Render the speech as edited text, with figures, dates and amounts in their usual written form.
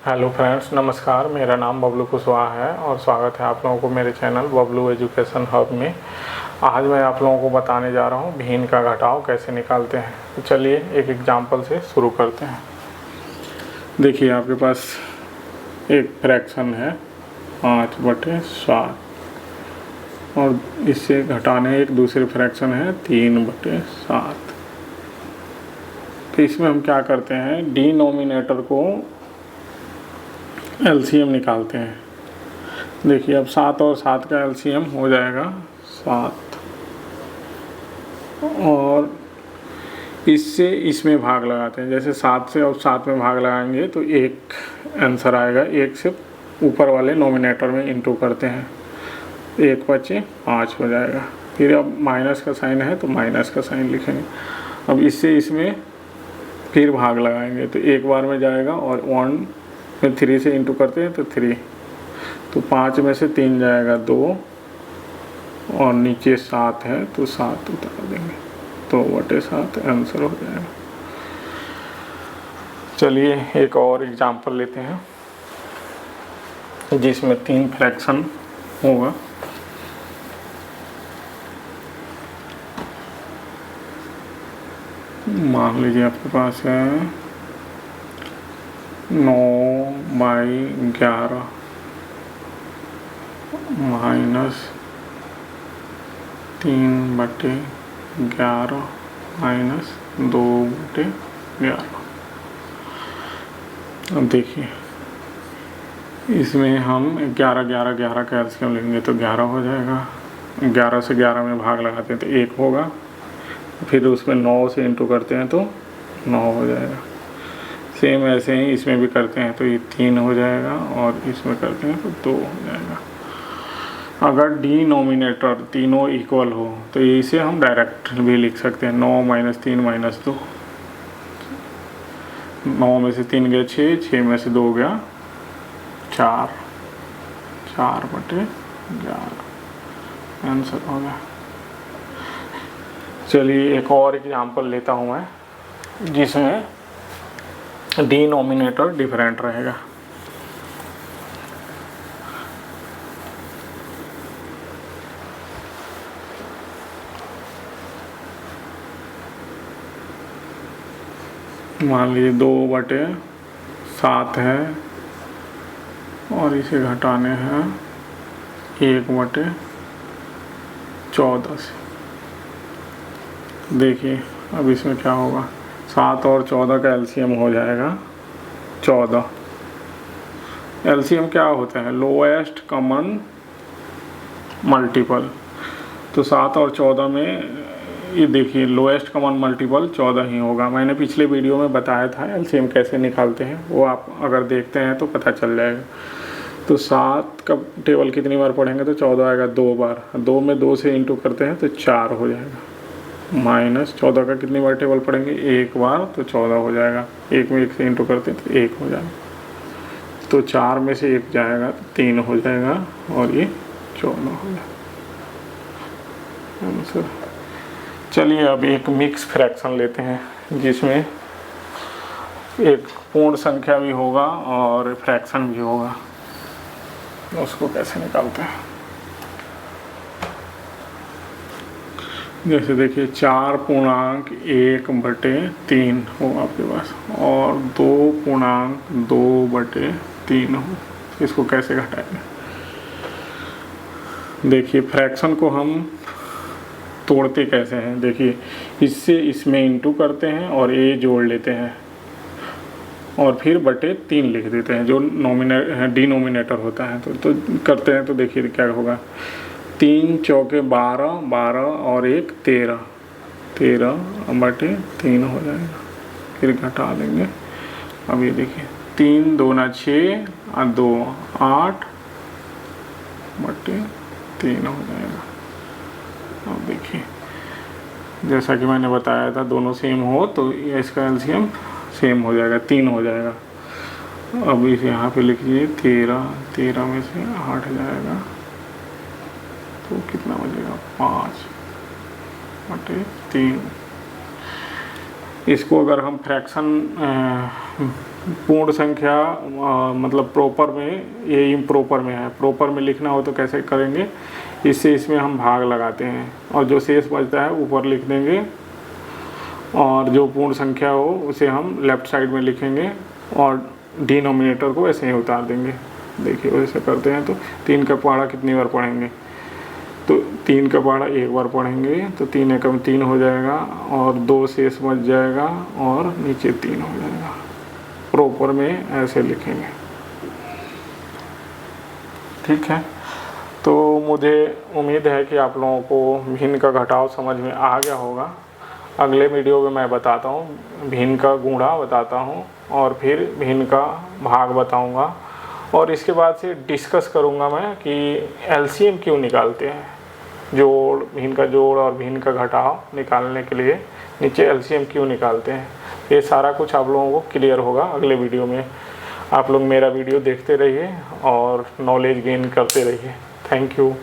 Hello friends, नमस्कार। मेरा नाम बबलू कुशवाहा है और स्वागत है आप लोगों को मेरे चैनल बबलू एजुकेशन हब में। आज मैं आप लोगों को बताने जा रहा हूँ भिन्न का घटाव कैसे निकालते हैं। तो चलिए एक एग्जांपल से शुरू करते हैं। देखिए आपके पास एक फ्रैक्शन है 5/7 और इससे घटाने एक दूसरे फ्रैक्शन है 3/7। तो इसमें हम क्या करते हैं, डिनोमिनेटर को एलसीएम निकालते हैं। देखिए अब 7 और 7 का एलसीएम हो जाएगा 7 और इससे इसमें भाग लगाते हैं। जैसे 7 से और 7 में भाग लगाएंगे तो एक आंसर आएगा। एक से ऊपर वाले नोमिनेटर में इंटू करते हैं, 1 बचे 5 हो जाएगा। फिर अब माइनस का साइन है तो माइनस का साइन लिखेंगे। अब इससे इसमें फिर भाग लगाएंगे तो एक बार में जाएगा और 1 में 3 से इंटू करते हैं तो 3, तो 5 में से 3 जाएगा 2 और नीचे 7 है तो 7 उतार देंगे, 2/7 आंसर हो जाएगा। चलिए एक और एग्जांपल लेते हैं जिसमें 3 फ्रैक्शन होगा। मान लीजिए आपके पास है 9/11 माइनस 3/11 माइनस 2/11। अब देखिए इसमें हम 11 का एलसीएम लेंगे तो 11 हो जाएगा। 11 से 11 में भाग लगाते हैं तो 1 होगा। फिर उसमें 9 से इंटू करते हैं तो 9 हो जाएगा। सेम ऐसे ही इसमें भी करते हैं तो ये 3 हो जाएगा और इसमें करते हैं तो 2 हो जाएगा। अगर डिनोमिनेटर तीनों इक्वल हो तो इसे हम डायरेक्ट भी लिख सकते हैं। 9 - 3 - 2, 9 में से 3 गया 6, 6 में से 2 गया 4, 4/11 आंसर हो गया। चलिए एक और एग्जांपल लेता हूँ मैं जिसमें डिनोमिनेटर डिफरेंट रहेगा। मान लीजिए 2/7 है और इसे घटाने हैं 1/14 से। देखिए अब इसमें क्या होगा, 7 और 14 का एलसीएम हो जाएगा 14। एलसीएम क्या होता है, लोएस्ट कॉमन मल्टीपल। तो 7 और 14 में ये देखिए लोएस्ट कॉमन मल्टीपल 14 ही होगा। मैंने पिछले वीडियो में बताया था एलसीएम कैसे निकालते हैं, वो आप अगर देखते हैं तो पता चल जाएगा। तो 7 का टेबल कितनी बार पढ़ेंगे तो 14 आएगा 2 बार। 2 में 2 से इंटू करते हैं तो 4 हो जाएगा। माइनस 14 का कितनी बार टेबल पढ़ेंगे, 1 बार तो 14 हो जाएगा। 1 में 1 से इंटू करते हैं तो 1 हो जाएगा। तो 4 में से 1 जाएगा तो 3 हो जाएगा और ये 14 हो जाएगा आंसर। चलिए अब एक मिक्स फ्रैक्शन लेते हैं जिसमें एक पूर्ण संख्या भी होगा और फ्रैक्शन भी होगा। उसको कैसे निकालते हैं, जैसे देखिए 4.1/3 हो आपके पास और 2.2/3 हो। इसको कैसे घटाएंगे, देखिए फ्रैक्शन को हम तोड़ते कैसे हैं। देखिए इससे इसमें इंटू करते हैं और ए जोड़ लेते हैं और फिर 3 लिख देते हैं जो डिनोमिनेटर होता है। तो करते हैं तो देखिए क्या होगा, 3 चौके 12, 12 और 1 13, 13/3 हो जाएगा। फिर घटा देंगे। अब ये देखिए 3 दूना 6 और 2 8/3 हो जाएगा। अब देखिए जैसा कि मैंने बताया था दोनों सेम हो तो इसका एलसीएम सेम हो जाएगा, 3 हो जाएगा। अब इसे यहाँ पे लिख लीजिए 13 में से 8 जाएगा तो कितना बचेगा 5/3। इसको अगर हम फ्रैक्शन पूर्ण संख्या मतलब प्रॉपर में, ये इम्प्रॉपर में है, प्रॉपर में लिखना हो तो कैसे करेंगे, इससे इसमें हम भाग लगाते हैं और जो शेष बचता है ऊपर लिख देंगे, और जो पूर्ण संख्या हो उसे हम लेफ़्ट साइड में लिखेंगे और डिनोमिनेटर को ऐसे ही उतार देंगे। देखिए वैसे करते हैं तो 3 का पहाड़ा कितनी बार पढ़ेंगे, तो 3 का पहाड़ा एक बार पढ़ेंगे तो 3 एकम 3 हो जाएगा और 2 शेष बच जाएगा और नीचे 3 हो जाएगा। प्रॉपर में ऐसे लिखेंगे, ठीक है। तो मुझे उम्मीद है कि आप लोगों को भिन्न का घटाव समझ में आ गया होगा। अगले वीडियो में मैं बताता हूँ भिन्न का गुणा बताता हूँ और फिर भिन्न का भाग बताऊँगा, और इसके बाद से डिस्कस करूँगा मैं कि एलसीएम क्यों निकालते हैं, जोड़, भिन्न का जोड़ और भिन्न का घटाव निकालने के लिए नीचे एलसीएम क्यों निकालते हैं। ये सारा कुछ आप लोगों को क्लियर होगा अगले वीडियो में। आप लोग मेरा वीडियो देखते रहिए और नॉलेज गेन करते रहिए। Thank you.